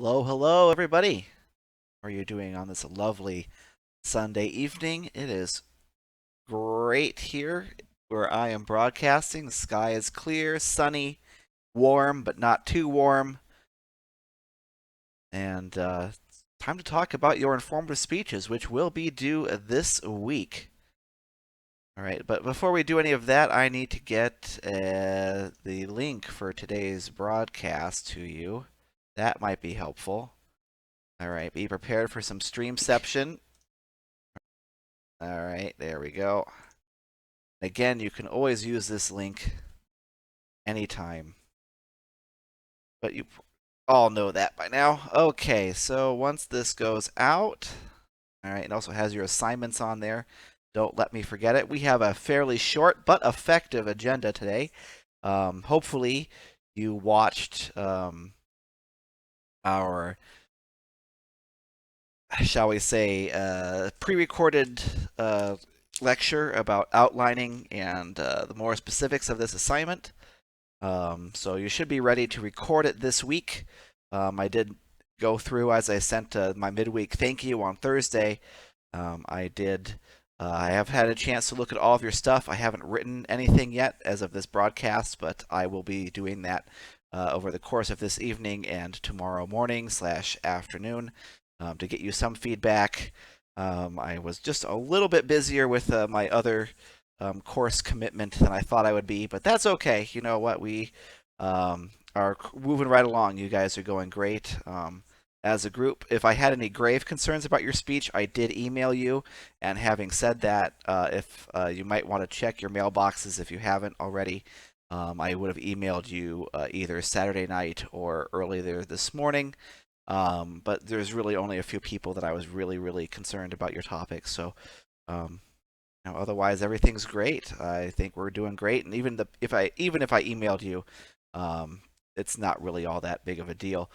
Hello, hello, everybody. How are you doing on this lovely Sunday evening? It is great here where I am broadcasting. The sky is clear, sunny, warm, but not too warm. And it's time to talk about your informative speeches, which will be due this week. All right, but before we do any of that, I need to get the link for today's broadcast to you. That might be helpful. All right, be prepared for some streamception. All right, there we go. Again, you can always use this link anytime, but you all know that by now. Okay, so once this goes out, all right, it also has your assignments on there. Don't let me forget it. We have a fairly short but effective agenda today. Hopefully, you watched our, shall we say, pre-recorded lecture about outlining and the more specifics of this assignment. So you should be ready to record it this week. I did go through as I sent my midweek thank you on Thursday. I have had a chance to look at all of your stuff. I haven't written anything yet as of this broadcast, but I will be doing that over the course of this evening and tomorrow morning/afternoon to get you some feedback. I was just a little bit busier with my other course commitment than I thought I would be, but that's okay. You know what? We are moving right along. You guys are going great as a group. If I had any grave concerns about your speech, I did email you. And having said that, if you might want to check your mailboxes if you haven't already, I would have emailed you either Saturday night or earlier this morning. But there's really only a few people that I was really concerned about your topic. So otherwise everything's great. I think we're doing great, and even if I emailed you, it's not really all that big of a deal.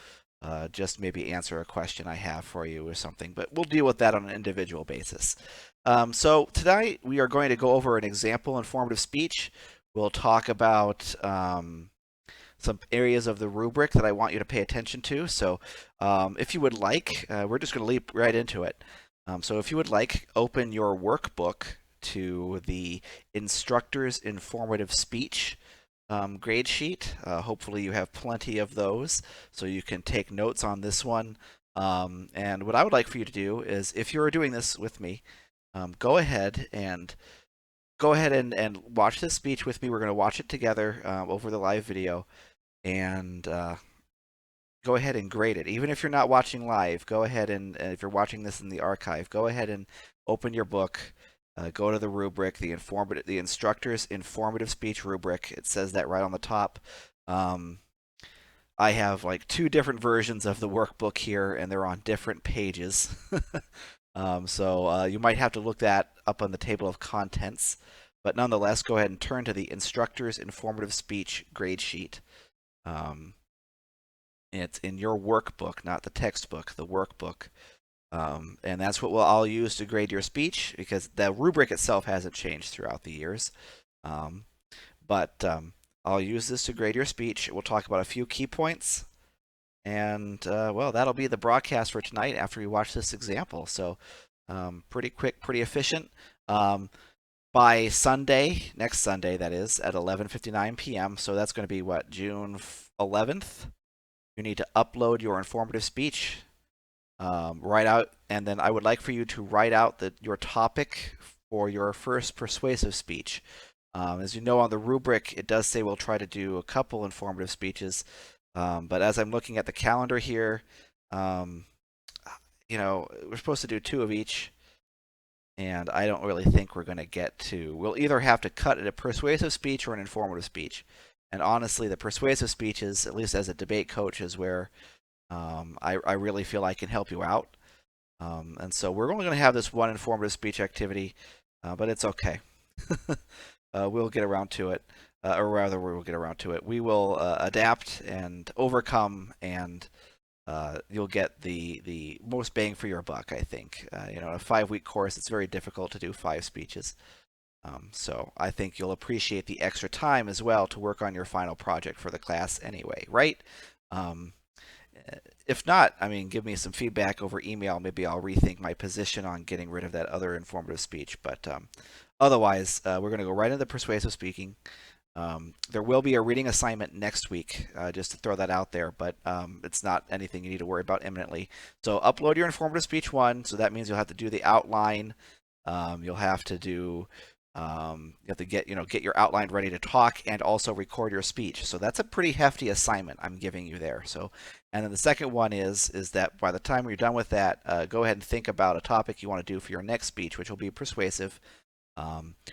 Just maybe answer a question I have for you or something, but we'll deal with that on an individual basis. So tonight we are going to go over an example informative speech. We'll talk about some areas of the rubric that I want you to pay attention to. So if you would like, we're just going to leap right into it. So if you would like, open your workbook to the instructor's informative speech grade sheet. Hopefully you have plenty of those so you can take notes on this one. And what I would like for you to do is, if you're doing this with me, go ahead and watch this speech with me. We're going to watch it together over the live video, and go ahead and grade it. Even if you're not watching live, go ahead and if you're watching this in the archive, go ahead and open your book. Go to the rubric, the instructor's informative speech rubric. It says that right on the top. I have like two different versions of the workbook here, and they're on different pages. So you might have to look that up on the table of contents. But nonetheless, go ahead and turn to the instructor's informative speech grade sheet. It's in your workbook, not the textbook, the workbook. And that's what we'll all use to grade your speech, because the rubric itself hasn't changed throughout the years. But I'll use this to grade your speech. We'll talk about a few key points. And, well, that'll be the broadcast for tonight after we watch this example. So pretty quick, pretty efficient. By Sunday, next Sunday, that is, at 11:59 p.m., so that's going to be, what, June 11th? You need to upload your informative speech. Write out, and then I would like for you to write out your topic for your first persuasive speech. As you know, on the rubric, it does say we'll try to do a couple informative speeches, but as I'm looking at the calendar here, we're supposed to do two of each, and I don't really think we're going to get to. We'll either have to cut it a persuasive speech or an informative speech. And honestly, the persuasive speeches, at least as a debate coach, is where I really feel I can help you out. And so we're only going to have this one informative speech activity, but it's okay. We'll get around to it, or rather, we will get around to it. We will adapt and overcome, and you'll get the most bang for your buck, I think. In a 5-week course, it's very difficult to do 5 speeches. So I think you'll appreciate the extra time as well to work on your final project for the class anyway, right? If not, I mean, give me some feedback over email. Maybe I'll rethink my position on getting rid of that other informative speech. But otherwise, we're going to go right into persuasive speaking. There will be a reading assignment next week, just to throw that out there, but it's not anything you need to worry about imminently. So upload your informative speech one. So that means you'll have to do the outline. You'll have to do you have to get your outline ready to talk and also record your speech. So that's a pretty hefty assignment I'm giving you there. So, and then the second one is that by the time you're done with that, go ahead and think about a topic you want to do for your next speech, which will be persuasive.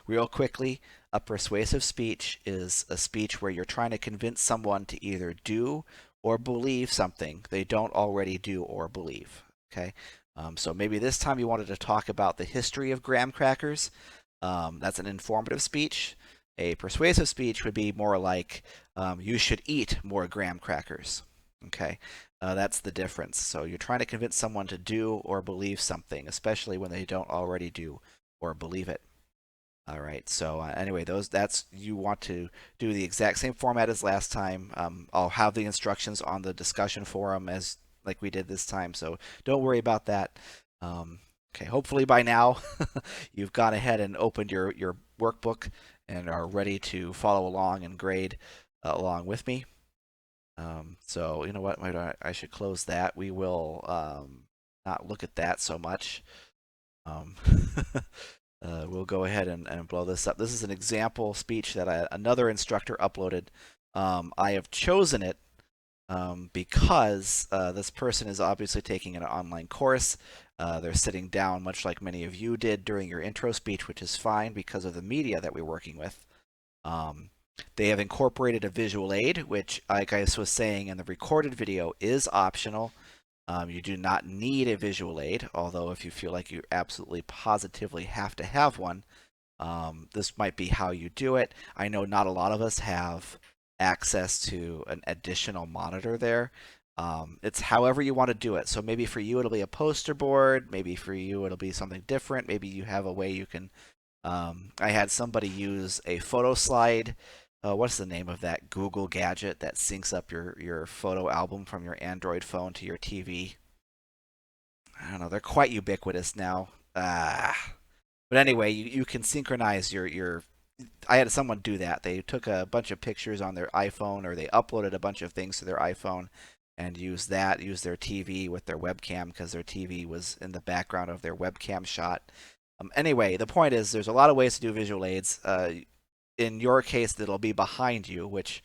Real quickly, a persuasive speech is a speech where you're trying to convince someone to either do or believe something they don't already do or believe. Okay, so maybe this time you wanted to talk about the history of graham crackers. That's an informative speech. A persuasive speech would be more like, you should eat more graham crackers. Okay, that's the difference. So you're trying to convince someone to do or believe something, especially when they don't already do or believe it. All right. So anyway, that's you want to do the exact same format as last time. I'll have the instructions on the discussion forum as like we did this time. So don't worry about that. Okay. Hopefully by now you've gone ahead and opened your workbook and are ready to follow along and grade along with me. So you know what? I should close that. We will not look at that so much. Um, we'll go ahead and blow this up. This is an example speech that another instructor uploaded. I have chosen it because this person is obviously taking an online course. They're sitting down, much like many of you did during your intro speech, which is fine because of the media that we're working with. They have incorporated a visual aid, which, like I was saying in the recorded video, is optional. You do not need a visual aid, although if you feel like you absolutely positively have to have one, this might be how you do it. I know not a lot of us have access to an additional monitor there. It's however you want to do it. So maybe for you it'll be a poster board, maybe for you it'll be something different. Maybe you have a way you can. I had somebody use a photo slide. What's the name of that Google gadget that syncs up your photo album from your Android phone to your TV? I don't know. They're quite ubiquitous now. But anyway, you can synchronize your. I had someone do that. They took a bunch of pictures on their iPhone, or they uploaded a bunch of things to their iPhone, and used their TV with their webcam because their TV was in the background of their webcam shot. Anyway, the point is, there's a lot of ways to do visual aids. In your case, it'll be behind you, which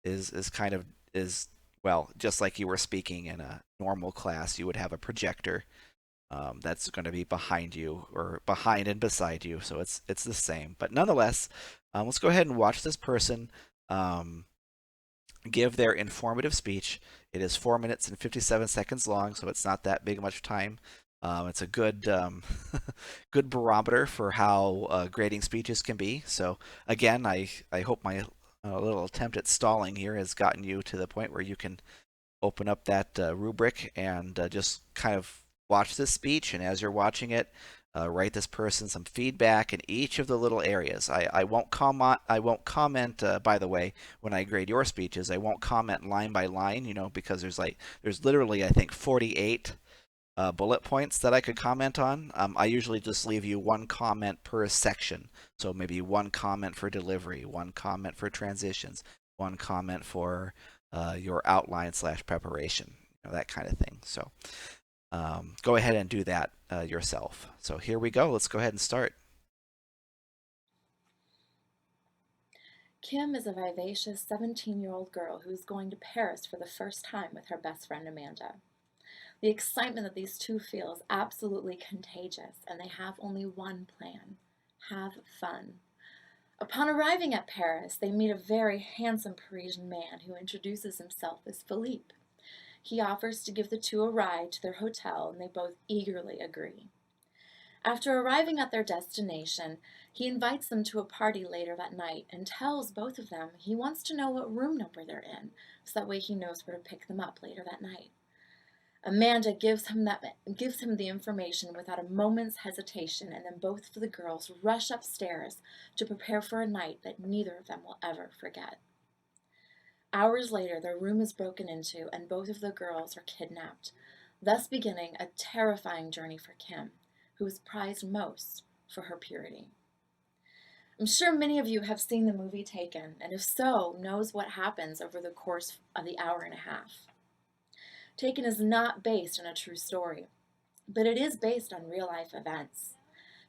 is kind of is well, just like you were speaking in a normal class, you would have a projector that's going to be behind you or behind and beside you, so it's the same. But nonetheless, let's go ahead and watch this person give their informative speech. It is 4 minutes and 57 seconds long, so it's not that big much time. It's a good good barometer for how grading speeches can be. So again, I hope my little attempt at stalling here has gotten you to the point where you can open up that rubric and just kind of watch this speech. And as you're watching it, write this person some feedback in each of the little areas. I won't comment. I won't comment. By the way, when I grade your speeches, I won't comment line by line. Because there's literally I think 48 bullet points that I could comment on. I usually just leave you one comment per section. So maybe one comment for delivery, one comment for transitions, one comment for your outline/preparation, that kind of thing. So go ahead and do that yourself. So here we go. Let's go ahead and start. Kim is a vivacious 17-year-old girl who is going to Paris for the first time with her best friend Amanda. The excitement that these two feel is absolutely contagious, and they have only one plan: have fun. Upon arriving at Paris, they meet a very handsome Parisian man who introduces himself as Philippe. He offers to give the two a ride to their hotel, and they both eagerly agree. After arriving at their destination, he invites them to a party later that night and tells both of them he wants to know what room number they're in, so that way he knows where to pick them up later that night. Amanda gives him the information without a moment's hesitation, and then both of the girls rush upstairs to prepare for a night that neither of them will ever forget. Hours later, their room is broken into and both of the girls are kidnapped, thus beginning a terrifying journey for Kim, who is prized most for her purity. I'm sure many of you have seen the movie Taken, and if so, knows what happens over the course of the hour and a half. Taken is not based on a true story, but it is based on real life events.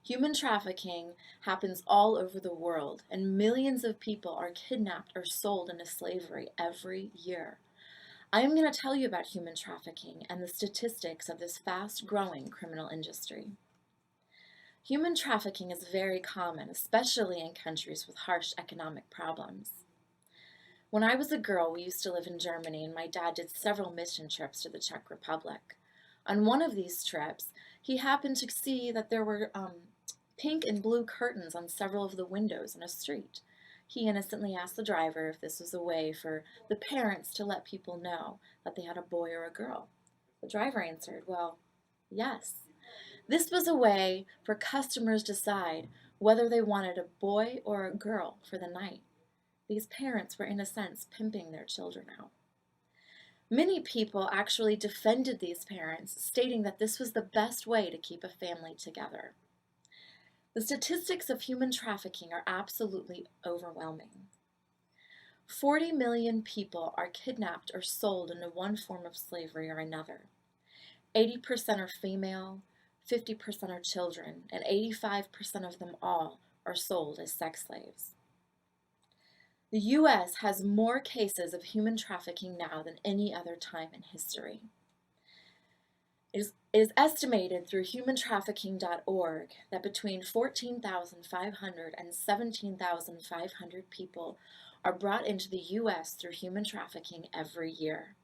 Human trafficking happens all over the world, and millions of people are kidnapped or sold into slavery every year. I am going to tell you about human trafficking and the statistics of this fast growing criminal industry. Human trafficking is very common, especially in countries with harsh economic problems. When I was a girl, we used to live in Germany, and my dad did several mission trips to the Czech Republic. On one of these trips, he happened to see that there were pink and blue curtains on several of the windows in a street. He innocently asked the driver if this was a way for the parents to let people know that they had a boy or a girl. The driver answered, "Well, yes." This was a way for customers to decide whether they wanted a boy or a girl for the night. These parents were, in a sense, pimping their children out. Many people actually defended these parents, stating that this was the best way to keep a family together. The statistics of human trafficking are absolutely overwhelming. 40 million people are kidnapped or sold into one form of slavery or another. 80% are female, 50% are children, and 85% of them all are sold as sex slaves. The U.S. has more cases of human trafficking now than any other time in history. It is estimated through humantrafficking.org that between 14,500 and 17,500 people are brought into the U.S. through human trafficking every year.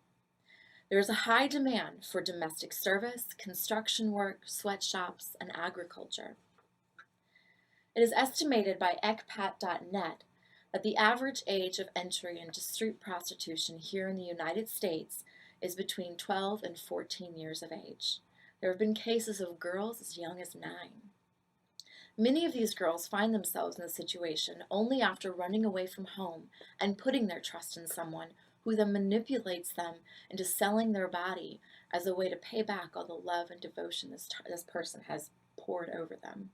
There is a high demand for domestic service, construction work, sweatshops, and agriculture. It is estimated by ecpat.net that the average age of entry into street prostitution here in the United States is between 12 and 14 years of age. There have been cases of girls as young as 9. Many of these girls find themselves in this situation only after running away from home and putting their trust in someone who then manipulates them into selling their body as a way to pay back all the love and devotion this person has poured over them.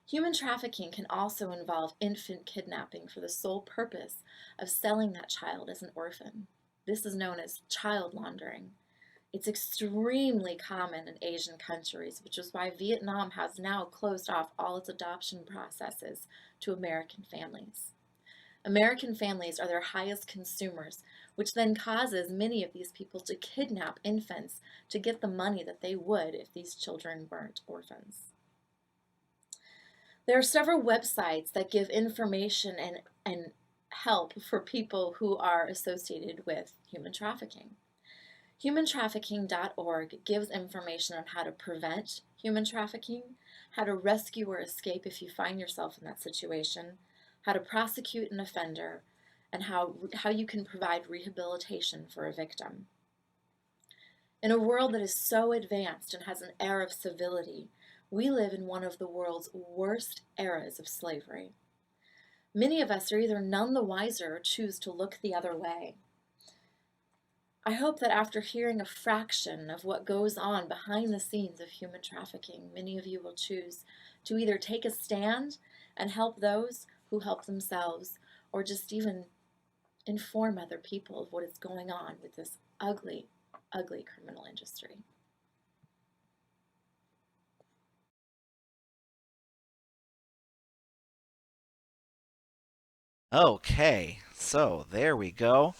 Human trafficking can also involve infant kidnapping for the sole purpose of selling that child as an orphan. This is known as child laundering. It's extremely common in Asian countries, which is why Vietnam has now closed off all its adoption processes to American families. American families are their highest consumers, which then causes many of these people to kidnap infants to get the money that they would if these children weren't orphans. There are several websites that give information and help for people who are associated with human trafficking. Humantrafficking.org gives information on how to prevent human trafficking, how to rescue or escape if you find yourself in that situation, how to prosecute an offender, and how you can provide rehabilitation for a victim. In a world that is so advanced and has an air of civility, we live in one of the world's worst eras of slavery. Many of us are either none the wiser or choose to look the other way. I hope that after hearing a fraction of what goes on behind the scenes of human trafficking, many of you will choose to either take a stand and help those who help themselves, or just even inform other people of what is going on with this ugly, ugly criminal industry. Okay, so there we go.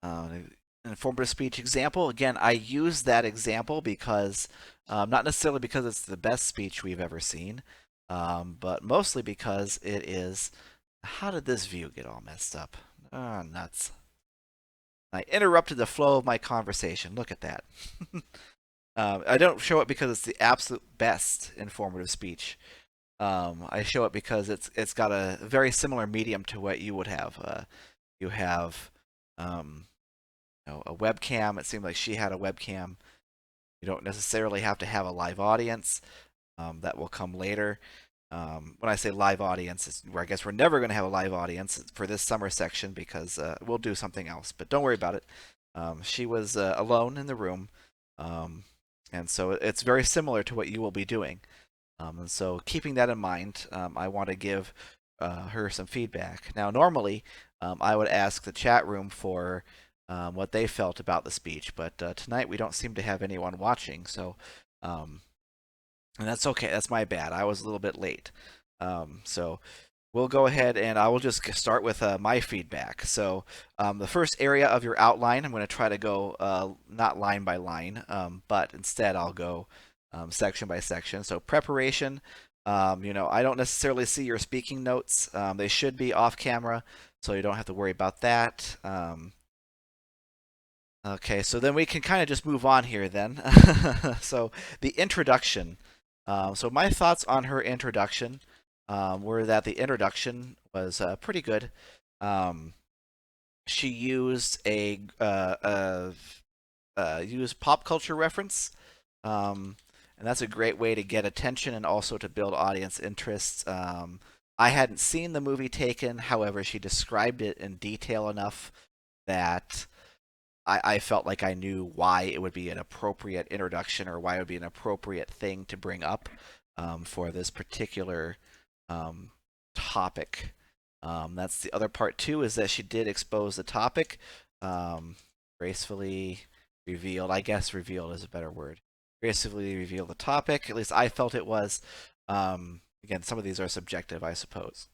An informative speech example. Again, I use that example because, not necessarily because it's the best speech we've ever seen, but mostly because it is. How did this view get all messed up? Ah, nuts. I interrupted the flow of my conversation. Look at that. I don't show it because it's the absolute best informative speech. I show it because it's got a very similar medium to what you would have. You have a webcam. It seemed like she had a webcam. You don't necessarily have to have a live audience. That will come later. When I say live audience, I guess we're never going to have a live audience for this summer section because we'll do something else. But don't worry about it. She was alone in the room, um, and so it's very similar to what you will be doing. And so, keeping that in mind, I want to give her some feedback. Now, normally, I would ask the chat room for what they felt about the speech, but tonight we don't seem to have anyone watching, so um, and that's okay. That's my bad. I was a little bit late. So we'll go ahead and I will just start with my feedback. So the first area of your outline, I'm going to try to go not line by line, but instead I'll go section by section. So preparation. I don't necessarily see your speaking notes. They should be off camera, so you don't have to worry about that. Okay, so then we can kind of just move on here then. So the introduction. So my thoughts on her introduction were that the introduction was pretty good. Um, she used used pop culture reference, and that's a great way to get attention and also to build audience interest. I hadn't seen the movie Taken, however, she described it in detail enough that I felt like I knew why it would be an appropriate introduction or why it would be an appropriate thing to bring up for this particular um, topic. That's the other part too, is that she did expose the topic, um, gracefully revealed. I guess revealed is a better word. Gracefully revealed the topic. At least I felt it was. Again, some of these are subjective, I suppose.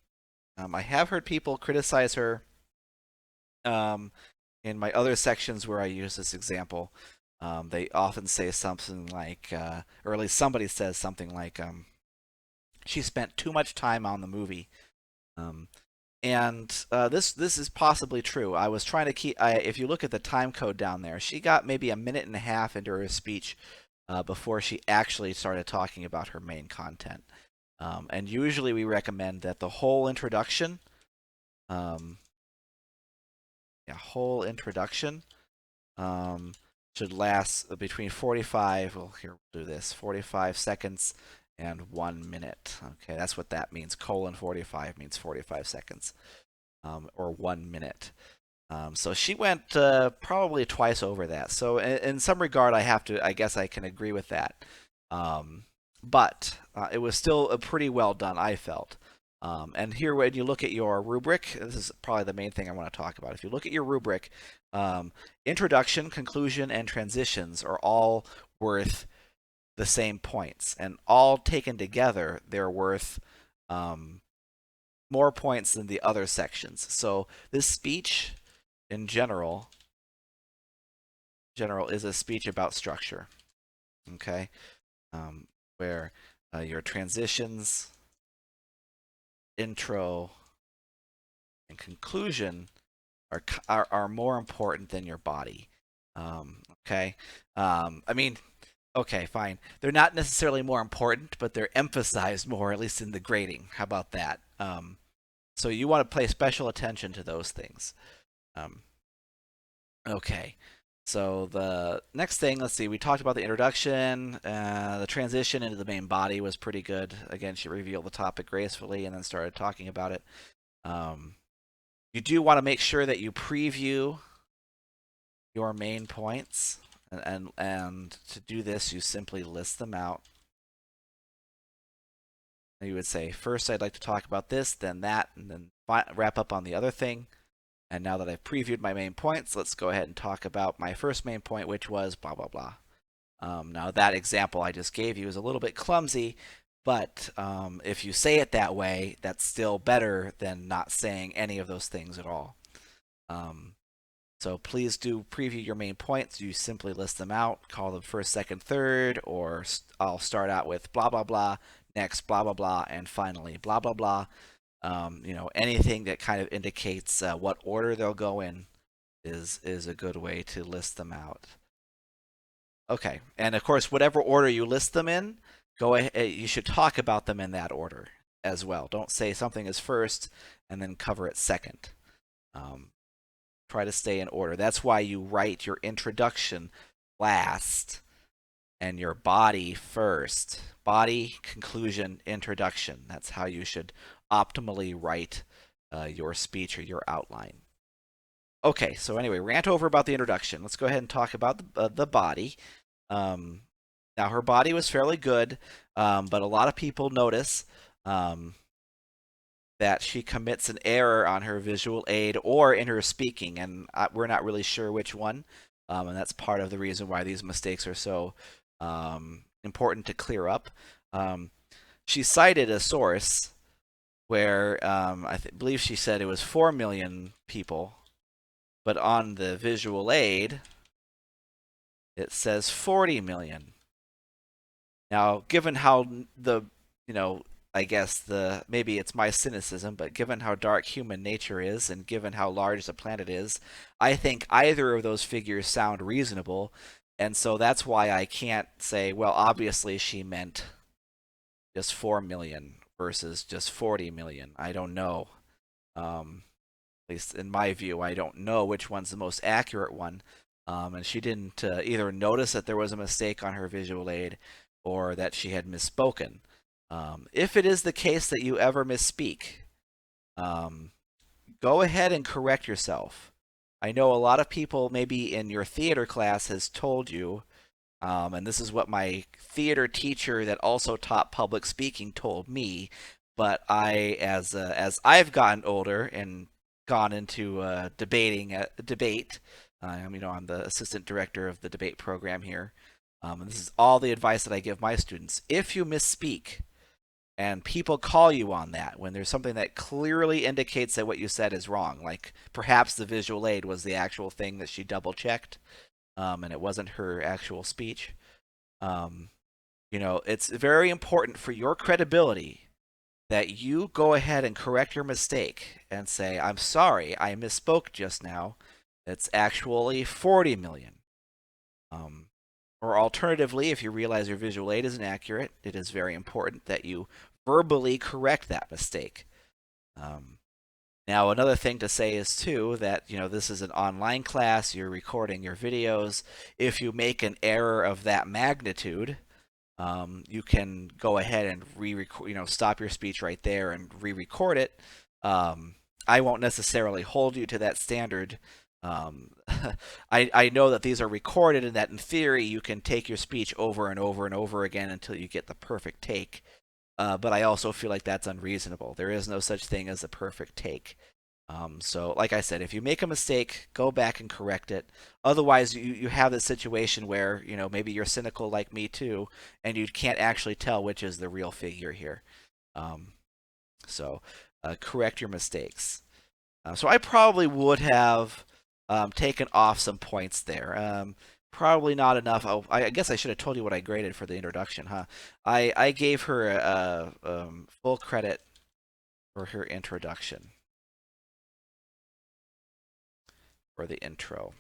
I have heard people criticize her um, in my other sections where I use this example. They often say something like, or at least somebody says something like, she spent too much time on the movie. Um, and this is possibly true. I was trying to keep. If you look at the time code down there, she got maybe a minute and a half into her speech before she actually started talking about her main content. And usually we recommend that the whole introduction, um, whole introduction, um, should last between 45. Well, here we'll do this: 45 seconds and 1 minute. Okay, that's what that means. Colon 45 means 45 seconds. Or 1 minute. So she went probably twice over that. So in some regard, I guess I can agree with that. Um, but it was still a pretty well done, I felt. And here, when you look at your rubric, this is probably the main thing I want to talk about. If you look at your rubric, introduction, conclusion, and transitions are all worth the same points, and all taken together, they're worth more points than the other sections. So this speech, in general, is a speech about structure. Okay, um, where your transitions, intro, and conclusion are more important than your body. Okay, I mean, okay, fine. They're not necessarily more important, but they're emphasized more, at least in the grading. How about that? So you want to pay special attention to those things. Um, Okay. So the next thing, let's see, we talked about the introduction. The transition into the main body was pretty good. Again, she revealed the topic gracefully and then started talking about it. Um, you do want to make sure that you preview your main points, and to do this, you simply list them out. And you would say, first, I'd like to talk about this, then that, and then wrap up on the other thing. And now that I've previewed my main points, let's go ahead and talk about my first main point, which was blah, blah, blah. Now, that example I just gave you is a little bit clumsy, but if you say it that way, that's still better than not saying any of those things at all. So please do preview your main points. You simply list them out, call them first, second, third, or I'll start out with blah, blah, blah, next, blah, blah, blah, and finally, blah, blah, blah. Anything that kind of indicates what order they'll go in is a good way to list them out. Okay, and of course, whatever order you list them in, go ahead. You should talk about them in that order as well. Don't say something is first and then cover it second. Um, Try to stay in order. That's why you write your introduction last and your body first. Body, conclusion, introduction. That's how you should optimally write your speech or your outline. Okay, so anyway, rant over about the introduction. Let's go ahead and talk about the body. Um, Now, her body was fairly good, but a lot of people notice um, that she commits an error on her visual aid or in her speaking, and we're not really sure which one. And that's part of the reason why these mistakes are so important to clear up. Um, she cited a source where believe she said it was 4 million people, but on the visual aid, it says 40 million. Now, given how the, you know, I guess maybe it's my cynicism, but given how dark human nature is and given how large the planet is, I think either of those figures sound reasonable. And so that's why I can't say, well, obviously she meant just 4 million versus just 40 million. I don't know. At least in my view, I don't know which one's the most accurate one. And she didn't either notice that there was a mistake on her visual aid or that she had misspoken. If it is the case that you ever misspeak, um, go ahead and correct yourself. I know a lot of people, maybe in your theater class, has told you, and this is what my theater teacher that also taught public speaking told me. But as I've gotten older and gone into debate, I'm the assistant director of the debate program here. And this is all the advice that I give my students. If you misspeak and people call you on that when there's something that clearly indicates that what you said is wrong, like perhaps the visual aid was the actual thing that she double checked, and it wasn't her actual speech. Um, it's very important for your credibility that you go ahead and correct your mistake and say, I'm sorry, I misspoke just now. It's actually 40 million. Um, or alternatively, if you realize your visual aid is inaccurate, it is very important that you verbally correct that mistake. Um, Now, another thing to say is too that this is an online class. You're recording your videos. If you make an error of that magnitude, you can go ahead and re-record. Stop your speech right there and re-record it. I won't necessarily hold you to that standard. Um, I know that these are recorded and that in theory you can take your speech over and over and over again until you get the perfect take. But I also feel like that's unreasonable. There is no such thing as a perfect take. So, like I said, if you make a mistake, go back and correct it. Otherwise, you have this situation where maybe you're cynical like me too, and you can't actually tell which is the real figure here. Um, so, correct your mistakes. So I probably would have taken off some points there. Probably not enough. Oh, I guess I should have told you what I graded for the introduction, huh? I gave her full credit for her introduction, for the intro.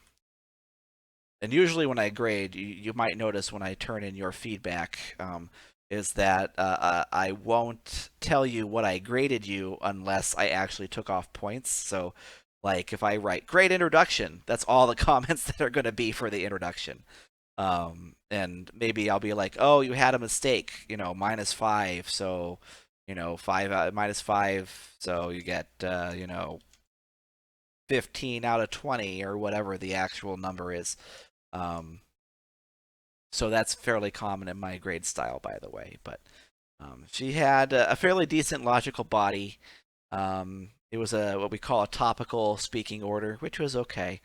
And usually when I grade, you might notice when I turn in your feedback, is that I won't tell you what I graded you unless I actually took off points. So, like if I write great introduction, that's all the comments that are going to be for the introduction. And maybe I'll be like, oh, you had a mistake, -5. So, 5 so you get 15 out of 20 or whatever the actual number is. Um, so that's fairly common in my grade style, by the way. But she had a fairly decent logical body. It was what we call a topical speaking order, which was okay.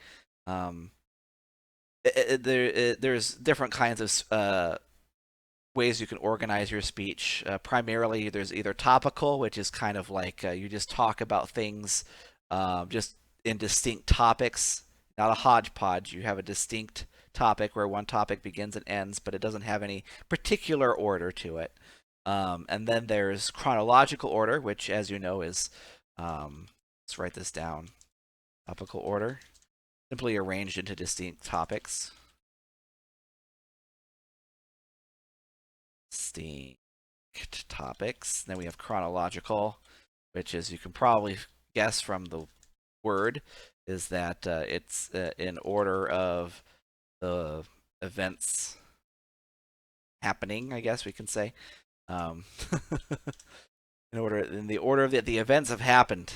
Um, there's different kinds of ways you can organize your speech. Primarily, there's either topical, which is kind of like you just talk about things just in distinct topics, not a hodgepodge. You have a distinct topic where one topic begins and ends, but it doesn't have any particular order to it. And then there's chronological order, which, as you know, is let's write this down. Topical order, simply arranged into distinct topics. Distinct topics. Then we have chronological, which is, you can probably guess from the word, is that it's in order of the events happening, I guess we can say. Um, in the order that the events have happened.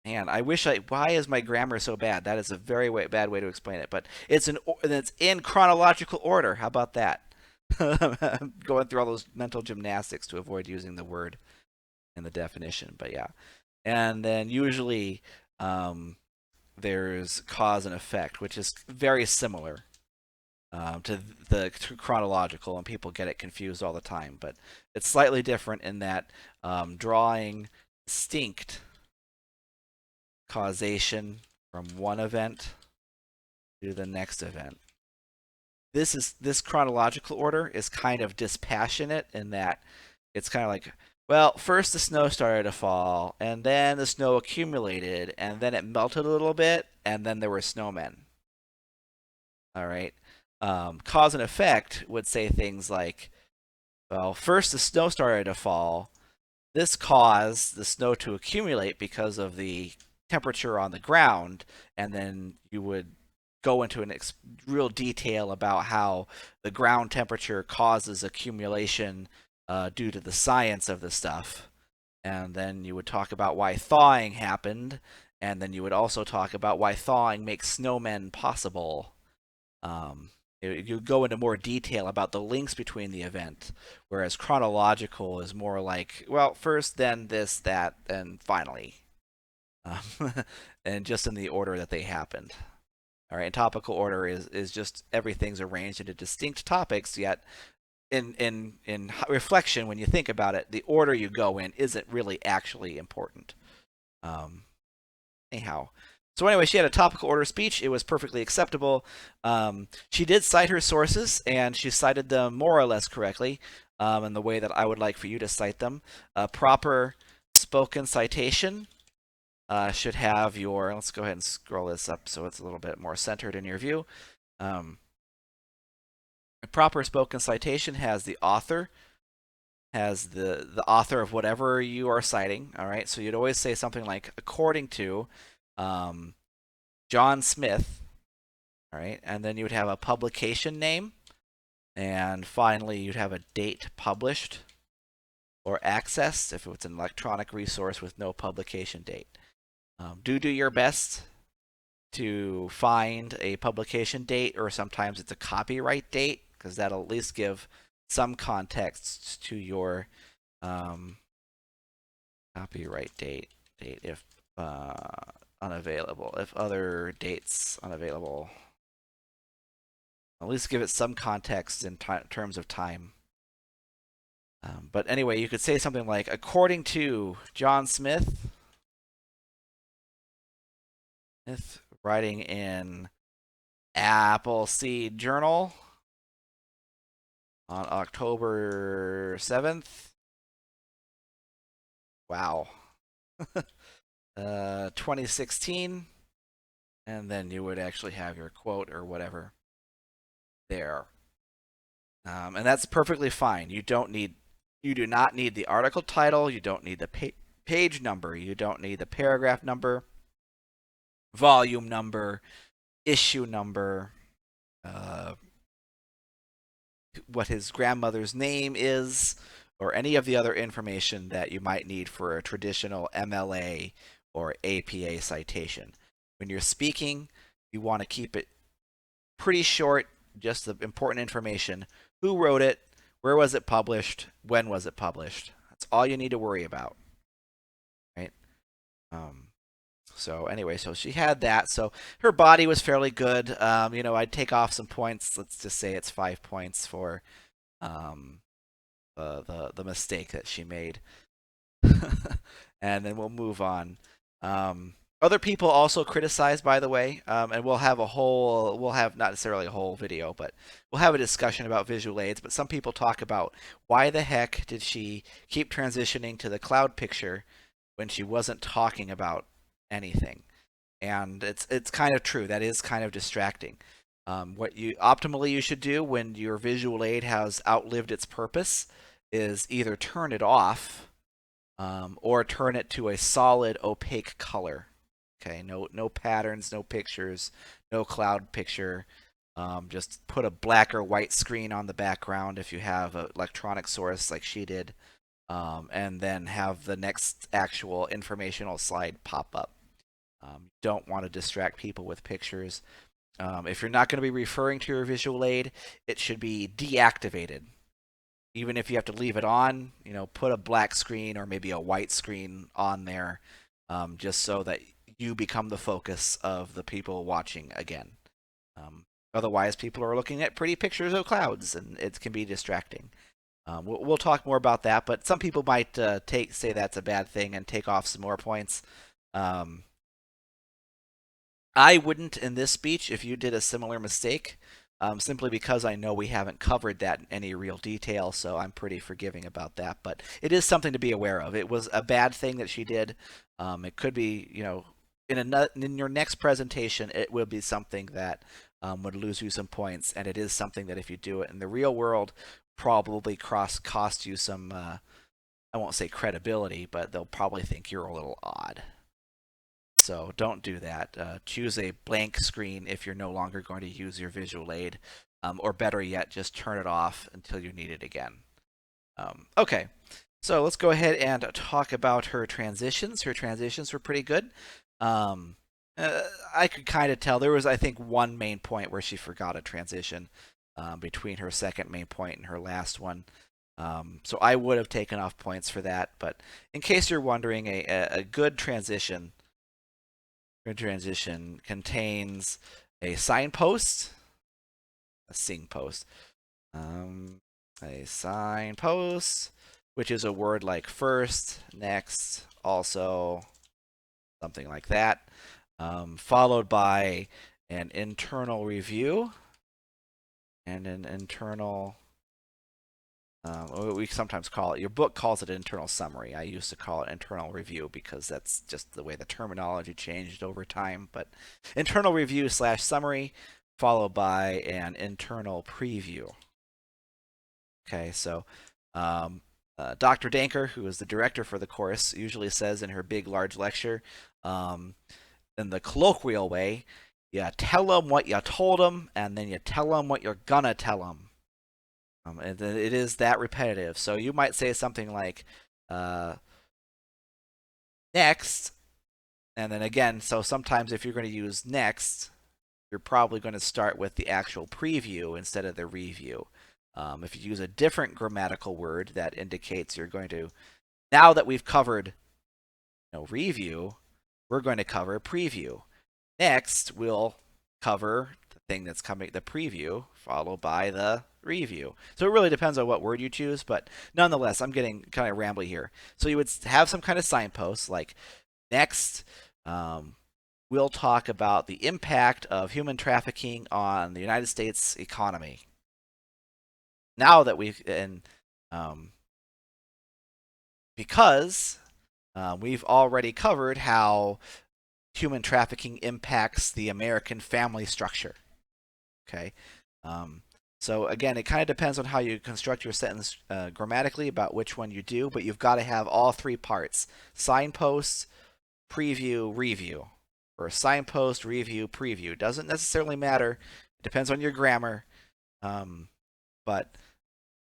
Man, I wish I. Why is my grammar so bad? That is a very bad way to explain it. But it's in chronological order. How about that? Going through all those mental gymnastics to avoid using the word in the definition. But yeah, and then usually there's cause and effect, which is very similar to the chronological, and people get it confused all the time. But it's slightly different in that drawing distinct causation from one event to the next event. This chronological order is kind of dispassionate in that it's kind of like, well, first the snow started to fall, and then the snow accumulated, and then it melted a little bit, and then there were snowmen. All right. Cause and effect would say things like, well, first the snow started to fall. This caused the snow to accumulate because of the temperature on the ground, and then you would go into real detail about how the ground temperature causes accumulation due to the science of the stuff. And then you would talk about why thawing happened, and then you would also talk about why thawing makes snowmen possible. You go into more detail about the links between the event, whereas chronological is more like, well, first, then this, that, and finally, and just in the order that they happened. All right, and topical order is just everything's arranged into distinct topics, yet in reflection, when you think about it, the order you go in isn't really actually important. Um, Anyhow, so anyway, she had a topical order speech. It was perfectly acceptable. She did cite her sources, and she cited them more or less correctly in the way that I would like for you to cite them. A proper spoken citation should have your. Let's go ahead and scroll this up so it's a little bit more centered in your view. Um, a proper spoken citation has the author, has the author of whatever you are citing. All right, so you'd always say something like, according to um, John Smith. All right, and then you would have a publication name, and finally you'd have a date published or accessed if it's an electronic resource with no publication date. Do your best to find a publication date, or sometimes it's a copyright date, because that'll at least give some context to your copyright date if unavailable, if other dates unavailable. At least give it some context in terms of time. But anyway, you could say something like, according to John Smith, writing in Appleseed Journal on October 7th. Wow. 2016. And then you would actually have your quote or whatever there. And that's perfectly fine. You do not need the article title. You don't need the page number. You don't need the paragraph number, volume number, issue number, uh, what his grandmother's name is, or any of the other information that you might need for a traditional MLA or APA citation. When you're speaking, you want to keep it pretty short, just the important information. Who wrote it? Where was it published? When was it published? That's all you need to worry about, right? Um, so anyway, so she had that. So her body was fairly good. I'd take off some points. Let's just say it's 5 points for um, the mistake that she made, and then we'll move on. Other people also criticize, by the way, and we'll have not necessarily a whole video, but we'll have a discussion about visual aids. But some people talk about, why the heck did she keep transitioning to the cloud picture when she wasn't talking about anything? And it's kind of true. That is kind of distracting. What you optimally you should do when your visual aid has outlived its purpose is either turn it off or turn it to a solid opaque color. Okay, no patterns, no pictures, no cloud picture. Just put a black or white screen on the background if you have an electronic source like she did, and then have the next actual informational slide pop up. You don't want to distract people with pictures. If you're not going to be referring to your visual aid, it should be deactivated. Even if you have to leave it on, put a black screen or maybe a white screen on there, just so that you become the focus of the people watching again. Um, Otherwise, people are looking at pretty pictures of clouds, and it can be distracting. We'll talk more about that, but some people might say that's a bad thing and take off some more points. Um, I wouldn't in this speech if you did a similar mistake, simply because I know we haven't covered that in any real detail, so I'm pretty forgiving about that. But it is something to be aware of. It was a bad thing that she did. It could be, in your next presentation, it will be something that would lose you some points, and it is something that if you do it in the real world, probably cost you some. I won't say credibility, but they'll probably think you're a little odd. So don't do that. Choose a blank screen if you're no longer going to use your visual aid, or better yet, just turn it off until you need it again. Okay, so let's go ahead and talk about her transitions. Her transitions were pretty good. Um, I could kind of tell there was, I think, one main point where she forgot a transition between her second main point and her last one. So I would have taken off points for that. But in case you're wondering, a good transition contains a signpost, a signpost, a signpost, which is a word like first, next, also, something like that, followed by an internal review and an internal. We sometimes call it, your book calls it internal summary. I used to call it internal review because that's just the way the terminology changed over time. But internal review slash summary followed by an internal preview. Okay, so Dr. Danker, who is the director for the course, usually says in her big, large lecture, in the colloquial way, you tell them what you told them, and then you tell them what you're gonna tell them. And it is that repetitive. So you might say something like, next, and then again, so sometimes if you're going to use next, you're probably going to start with the actual preview instead of the review. If you use a different grammatical word that indicates you're going to, now that we've covered review, we're going to cover preview. Next, we'll cover the thing that's coming, the preview, followed by the review. So it really depends on what word you choose, but nonetheless, I'm getting kind of rambly here. So you would have some kind of signpost like next, we'll talk about the impact of human trafficking on the United States economy. Now that because we've already covered how human trafficking impacts the American family structure. Okay. So again, it kind of depends on how you construct your sentence grammatically about which one you do, but you've got to have all three parts: signpost, preview, review, or signpost, review, preview. Doesn't necessarily matter. It depends on your grammar, but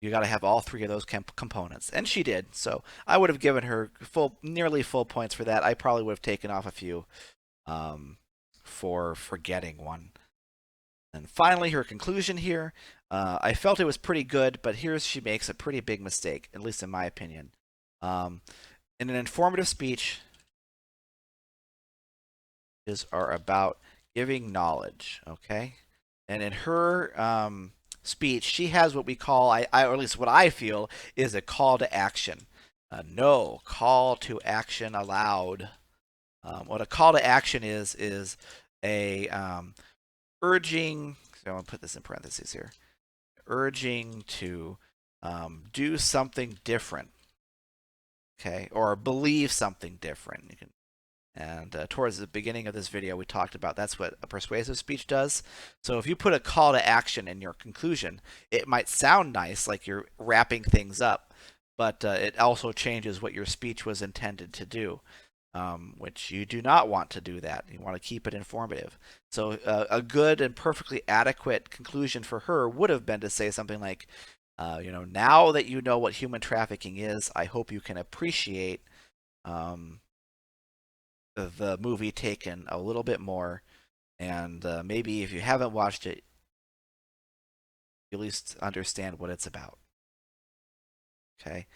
you got to have all three of those components, and she did. So I would have given her nearly full points for that. I probably would have taken off a few for forgetting one. And finally, her conclusion here. I felt it was pretty good, but here she makes a pretty big mistake, at least in my opinion. In an informative speech, are about giving knowledge, okay? And in her speech, she has what we call, or at least what I feel, is a call to action. No call to action allowed. What a call to action is a urging. So I'm gonna put this in parentheses here. Urging to do something different, okay, or believe something different. You can, and towards the beginning of this video, we talked about that's what a persuasive speech does. So if you put a call to action in your conclusion, it might sound nice, like you're wrapping things up, but it also changes what your speech was intended to do. which you do not want to do that. You want to keep it informative. So a good and perfectly adequate conclusion for her would have been to say something like, now that you know what human trafficking is, I hope you can appreciate um, the movie Taken a little bit more, and maybe if you haven't watched it, you at least understand what it's about. Okay,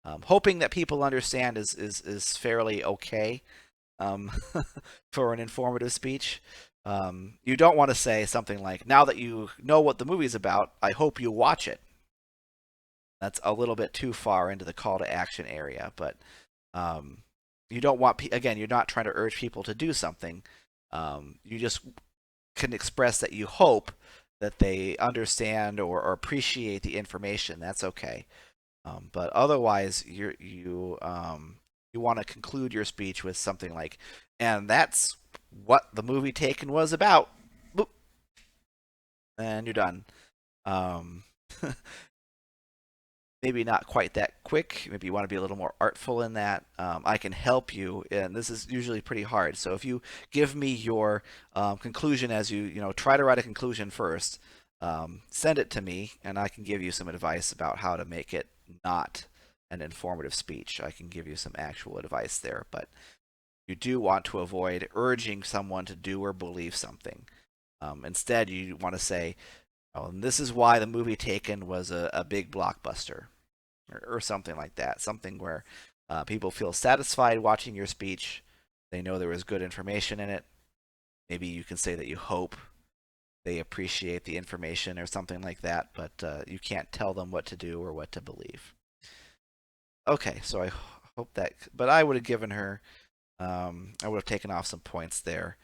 hoping that people understand is fairly okay um, for an informative speech. You don't want to say something like, "Now that you know what the movie's about, I hope you watch it." That's a little bit too far into the call to action area, but um, you don't want again. You're not trying to urge people to do something. You just can express that you hope that they understand or appreciate the information. That's okay. But otherwise, you want to conclude your speech with something like, "And that's what the movie Taken was about." Boop, and you're done. Um, Maybe not quite that quick. Maybe you want to be a little more artful in that. I can help you, and this is usually pretty hard. So if you give me your conclusion as you try to write a conclusion first, send it to me, and I can give you some advice about how to make it not an informative speech. I can give you some actual advice there, but you do want to avoid urging someone to do or believe something. Instead, you want to say, "Oh, and this is why the movie Taken was a big blockbuster." Or something like that. Something where people feel satisfied watching your speech. They know there was good information in it. Maybe you can say that you hope they appreciate the information or something like that, but you can't tell them what to do or what to believe. Okay, so I hope that, but I would have given her, I would have taken off some points there.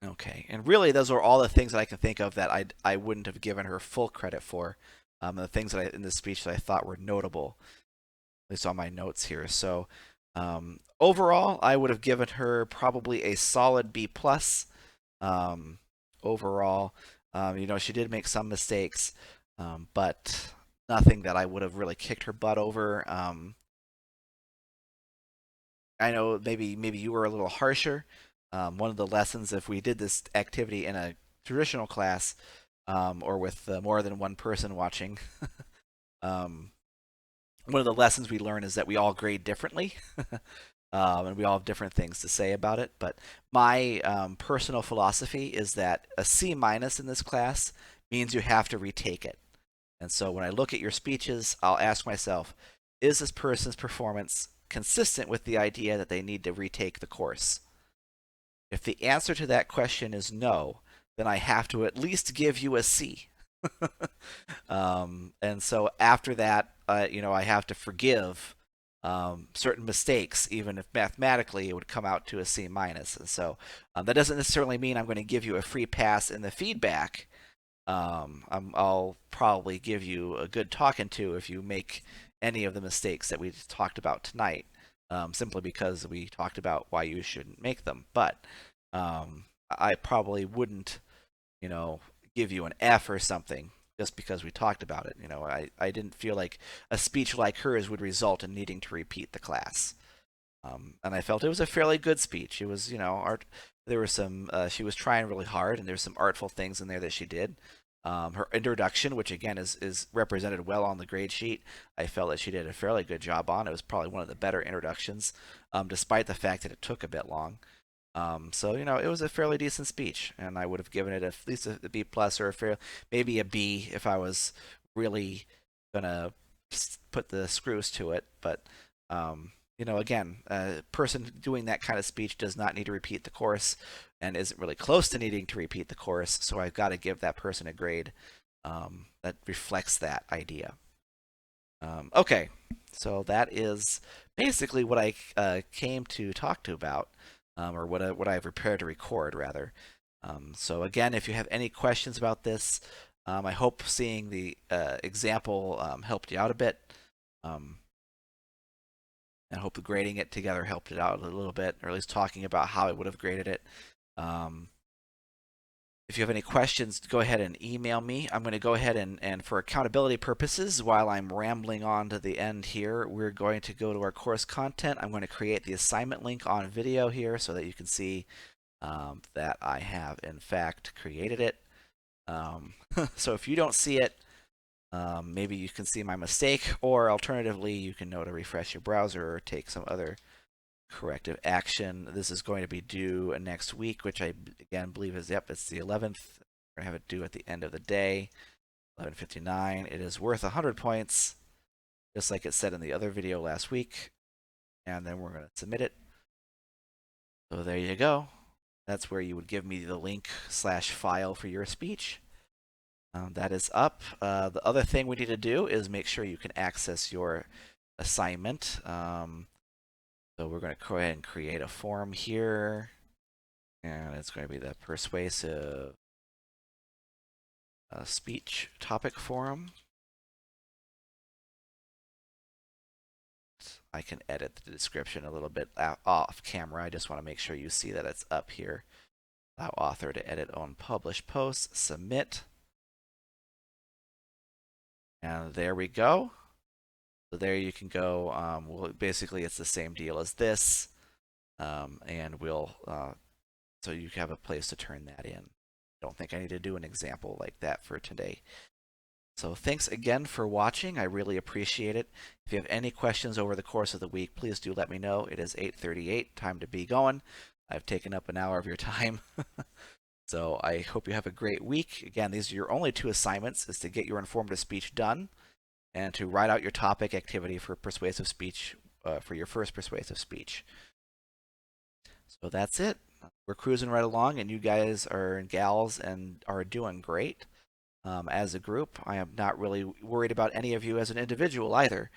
Okay, and really, those are all the things that I can think of that I wouldn't have given her full credit for. The things that in this speech that I thought were notable, at least on my notes here. So overall, I would have given her probably a solid B plus. Um, Overall, she did make some mistakes, but nothing that I would have really kicked her butt over. I know maybe you were a little harsher. One of the lessons, if we did this activity in a traditional class, or with more than one person watching, um, one of the lessons we learn is that we all grade differently. And we all have different things to say about it. But my personal philosophy is that a C minus in this class means you have to retake it. And so when I look at your speeches, I'll ask myself, is this person's performance consistent with the idea that they need to retake the course? If the answer to that question is no, then I have to at least give you a C. And so after that, I have to forgive certain mistakes, even if mathematically it would come out to a C minus. And so that doesn't necessarily mean I'm going to give you a free pass in the feedback. I'll probably give you a good talking to if you make any of the mistakes that we talked about tonight, simply because we talked about why you shouldn't make them. But I probably wouldn't, you know, give you an F or something just because we talked about it. I didn't feel like a speech like hers would result in needing to repeat the class. And I felt it was a fairly good speech. It was, art. There were some. She was trying really hard, and there's some artful things in there that she did. Her introduction, which again is represented well on the grade sheet, I felt that she did a fairly good job on. It was probably one of the better introductions, despite the fact that it took a bit long. So it was a fairly decent speech, and I would have given it at least a B plus or maybe a B if I was really gonna put the screws to it. But again, a person doing that kind of speech does not need to repeat the course, and isn't really close to needing to repeat the course. So I've got to give that person a grade that reflects that idea. Okay, so that is basically what I came to talk to about, or what I've prepared to record rather. So again, if you have any questions about this, I hope seeing the example helped you out a bit. Um, I hope the grading it together helped it out a little bit, or at least talking about how I would have graded it. Um, If you have any questions, go ahead and email me. I'm going to go ahead and for accountability purposes, while I'm rambling on to the end here, we're going to go to our course content. I'm going to create the assignment link on video here so that you can see that I have, in fact, created it. So if you don't see it, maybe you can see my mistake, or alternatively, you can know to refresh your browser or take some other corrective action. This is going to be due next week, which I again believe is, yep, it's the 11th. We're going to have it due at the end of the day, 11:59. It is worth 100 points, just like it said in the other video last week. And then we're going to submit it. So there you go. That's where you would give me the link / file for your speech. That is up. The other thing we need to do is make sure you can access your assignment. So we're going to go ahead and create a form here. And it's going to be the persuasive speech topic forum. I can edit the description a little bit off camera. I just want to make sure you see that it's up here. Allow author to edit on published posts. Submit. And there we go. So there you can go. Well, basically, it's the same deal as this. And we'll, so you have a place to turn that in. Don't think I need to do an example like that for today. So thanks again for watching. I really appreciate it. If you have any questions over the course of the week, please do let me know. It is 8:38, time to be going. I've taken up an hour of your time. So I hope you have a great week. Again, these are your only 2 assignments, is to get your informative speech done and to write out your topic activity for persuasive speech, for your first persuasive speech. So that's it. We're cruising right along, and you guys and gals are doing great. As a group, I am not really worried about any of you as an individual either.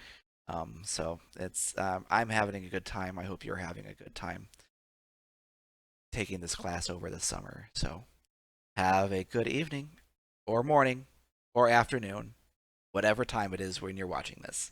So it's I'm having a good time. I hope you're having a good time taking this class over the summer. So have a good evening, or morning, or afternoon, whatever time it is when you're watching this.